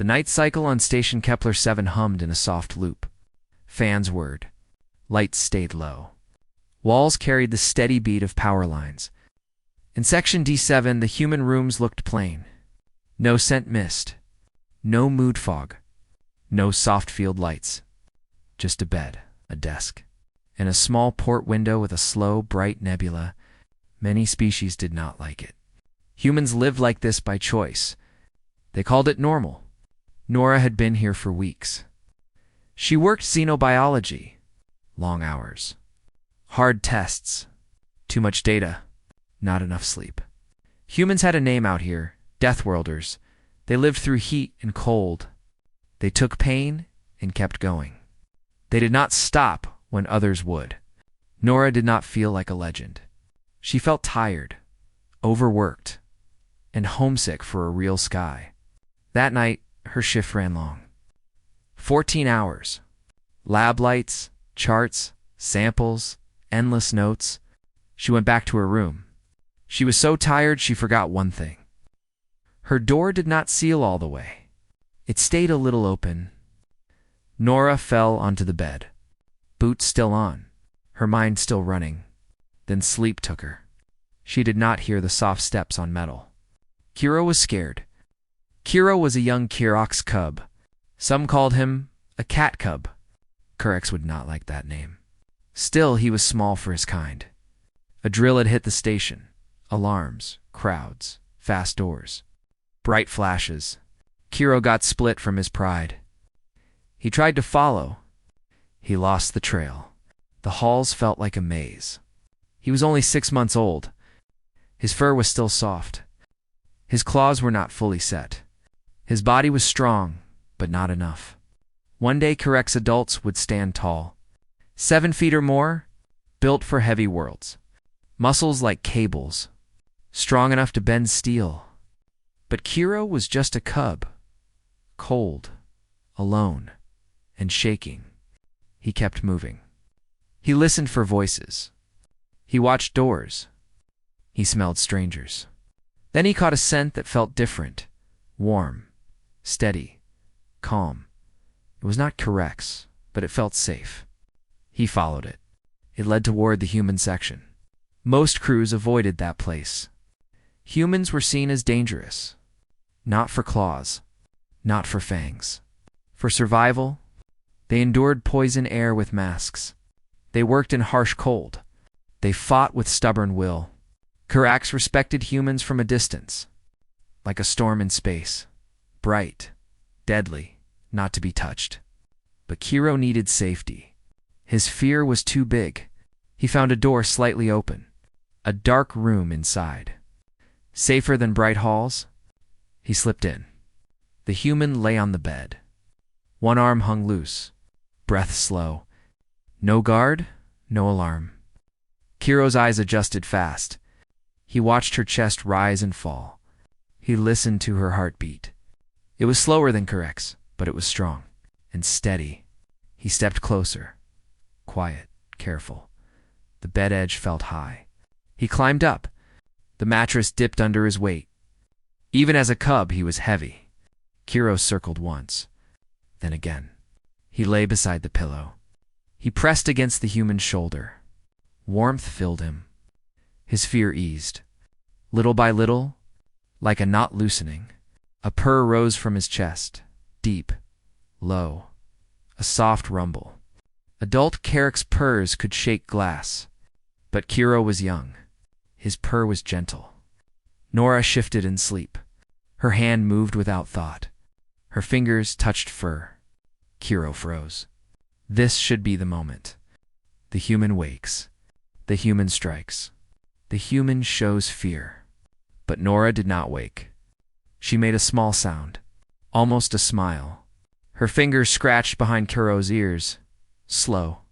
The night cycle on Station Kepler 7 hummed in a soft loop. Fans whirred. Lights stayed low. Walls carried the steady beat of power lines. In Section D7, the human rooms looked plain. No scent mist. No mood fog. No soft field lights. Just a bed, a desk, and a small port window with a slow, bright nebula. Many species did not like it. Humans lived like this by choice. They called it normal. NORA had been here for weeks. She worked xenobiology. Long hours. Hard tests. Too much data. Not enough sleep. Humans had a name out here, Deathworlders. They lived through heat and cold. They took pain and kept going. They did not stop when others would. NORA did not feel like a legend. She felt tired, overworked, and homesick for a real sky. That night, her shift ran long. 14 hours. Lab lights, charts, samples, endless notes. She went back to her room. She was so tired she forgot one thing. Her door did not seal all the way. It stayed a little open. NORA fell onto the bed. Boots still on, her mind still running. Then sleep took her. She did not hear the soft steps on metal. KIRO was scared. KIRO was a young KARREX cub. Some called him a cat cub. KARREX would not like that name. Still, he was small for his kind. A drill had hit the station. Alarms, crowds, fast doors, bright flashes. KIRO got split from his pride. He tried to follow. He lost the trail. The halls felt like a maze. He was only 6 months old. His fur was still soft. His claws were not fully set. His body was strong, but not enough. One day KARREX adults would stand tall. 7 feet or more, built for heavy worlds. Muscles like cables, strong enough to bend steel. But KIRO was just a cub, cold, alone, and shaking. He kept moving. He listened for voices. He watched doors. He smelled strangers. Then he caught a scent that felt different, warm, steady, calm. It was not KARREX, but it felt safe. He followed it. It led toward the human section. Most crews avoided that place. Humans were seen as dangerous. Not for claws, not for fangs. For survival, they endured poison air with masks. They worked in harsh cold. They fought with stubborn will. KARREX respected humans from a distance, like a storm in space, bright, deadly, not to be touched. But KIRO needed safety. His fear was too big. He found a door slightly open, a dark room inside. Safer than bright halls? He slipped in. The human lay on the bed. One arm hung loose, breath slow. No guard, no alarm. KIRO's eyes adjusted fast. He watched her chest rise and fall. He listened to her heartbeat. It was slower than KARREX, but it was strong and steady. He stepped closer, quiet, careful. The bed edge felt high. He climbed up. The mattress dipped under his weight. Even as a cub, he was heavy. KIRO circled once, then again. He lay beside the pillow. He pressed against the human's shoulder. Warmth filled him. His fear eased. Little by little, like a knot loosening, a purr rose from his chest, deep, low, a soft rumble. Adult KARREX purrs could shake glass, but KIRO was young. His purr was gentle. NORA shifted in sleep. Her hand moved without thought. Her fingers touched fur. KIRO froze. This should be the moment. The human wakes. The human strikes. The human shows fear. But NORA did not wake. She made a small sound, almost a smile. Her fingers scratched behind KIRO's ears. Slow.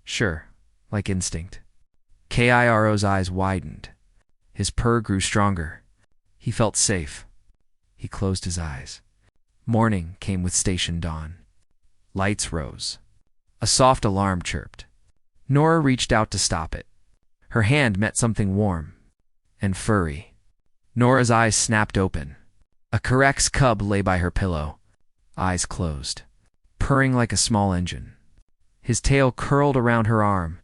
Sure, like instinct. KIRO's eyes widened. His purr grew stronger. He felt safe. He closed his eyes. Morning came with station dawn. Lights rose. A soft alarm chirped. NORA reached out to stop it. Her hand met something warm and furry. NORA's eyes snapped open. A KARREX cub lay by her pillow. eyes closed, purring like a small engine. His tail curled around her arm.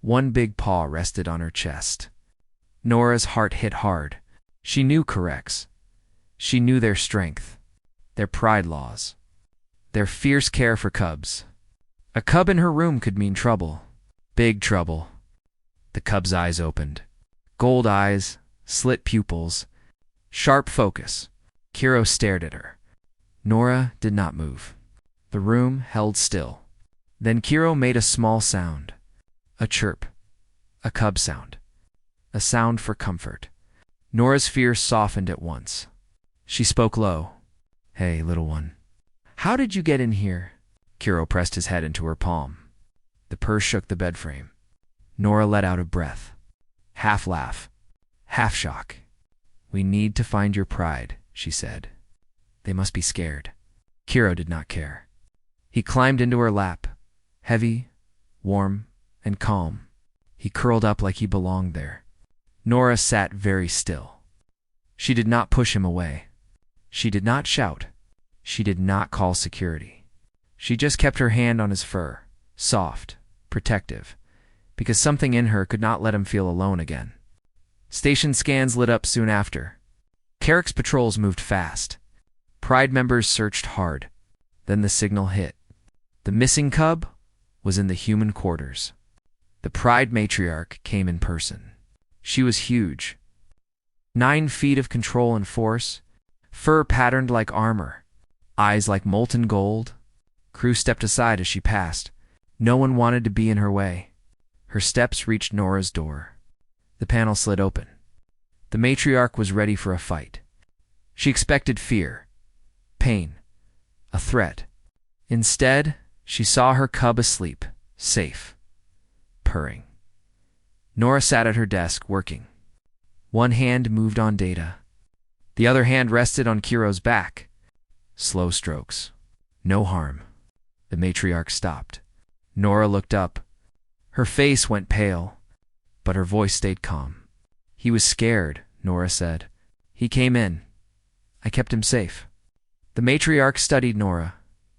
One big paw rested on her chest. Nora's heart hit hard. She knew KARREX. She knew their strength, their pride laws, their fierce care for cubs. A cub in her room could mean trouble. Big trouble. The cub's eyes opened. Gold eyes, slit pupils, sharp focus. KIRO stared at her. Nora did not move. The room held still. Then KIRO made a small sound. A chirp. A cub sound. A sound for comfort. Nora's fear softened at once. She spoke low. "Hey, little one. How did you get in here?" KIRO pressed his head into her palm. The purr shook the bed frame. Nora let out a breath. Half laugh, half shock. "We need to find your pride," she said. "They must be scared." KIRO did not care. He climbed into her lap, heavy, warm, and calm. He curled up like he belonged there. Nora sat very still. She did not push him away. She did not shout. She did not call security. She just kept her hand on his fur, soft, protective, because something in her could not let him feel alone again. Station scans lit up soon after. KARREX patrols moved fast. Pride members searched hard. Then the signal hit. The missing cub was in the human quarters. The Pride Matriarch came in person. She was huge. 9 feet of control and force, fur patterned like armor, eyes like molten gold. Crew stepped aside as she passed. No one wanted to be in her way. Her steps reached Nora's door. The panel slid open. The matriarch was ready for a fight. She expected fear, pain, a threat. Instead, she saw her cub asleep, safe, purring. Nora sat at her desk, working. One hand moved on data. The other hand rested on KIRO's back. Slow strokes. No harm. The matriarch stopped. Nora looked up. Her face went pale, but her voice stayed calm. "He was scared," Nora said. "He came in. I kept him safe." The matriarch studied Nora,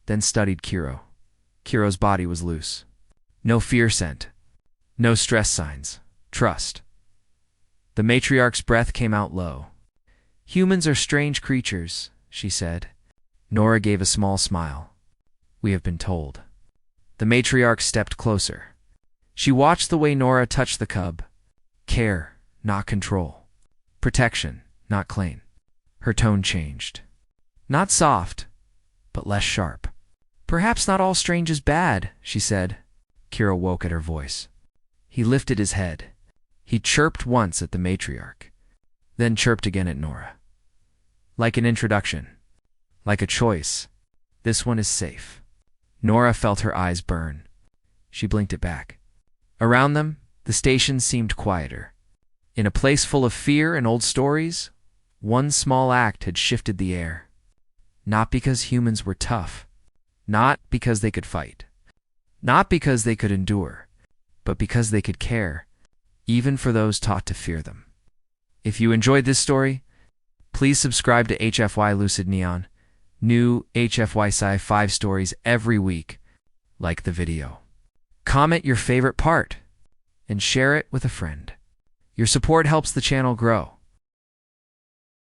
then studied KIRO. KIRO's body was loose. No fear scent. No stress signs. Trust. The matriarch's breath came out low. "Humans are strange creatures," she said. Nora gave a small smile. "We have been told." The matriarch stepped closer. She watched the way Nora touched the cub. Care, not control. Protection, not claim. Her tone changed. Not soft, but less sharp. "Perhaps not all strange is bad," she said. KIRO woke at her voice. He lifted his head. He chirped once at the matriarch, then chirped again at Nora. Like an introduction, like a choice. This one is safe. Nora felt her eyes burn. She blinked it back. Around them, the station seemed quieter. In a place full of fear and old stories, one small act had shifted the air. Not because humans were tough, not because they could fight, not because they could endure, but because they could care, even for those taught to fear them. If you enjoyed this story, please subscribe to HFY Lucid Neon. New HFY Sci-Fi stories every week. Like the video. Comment your favorite part and share it with a friend. Your support helps the channel grow.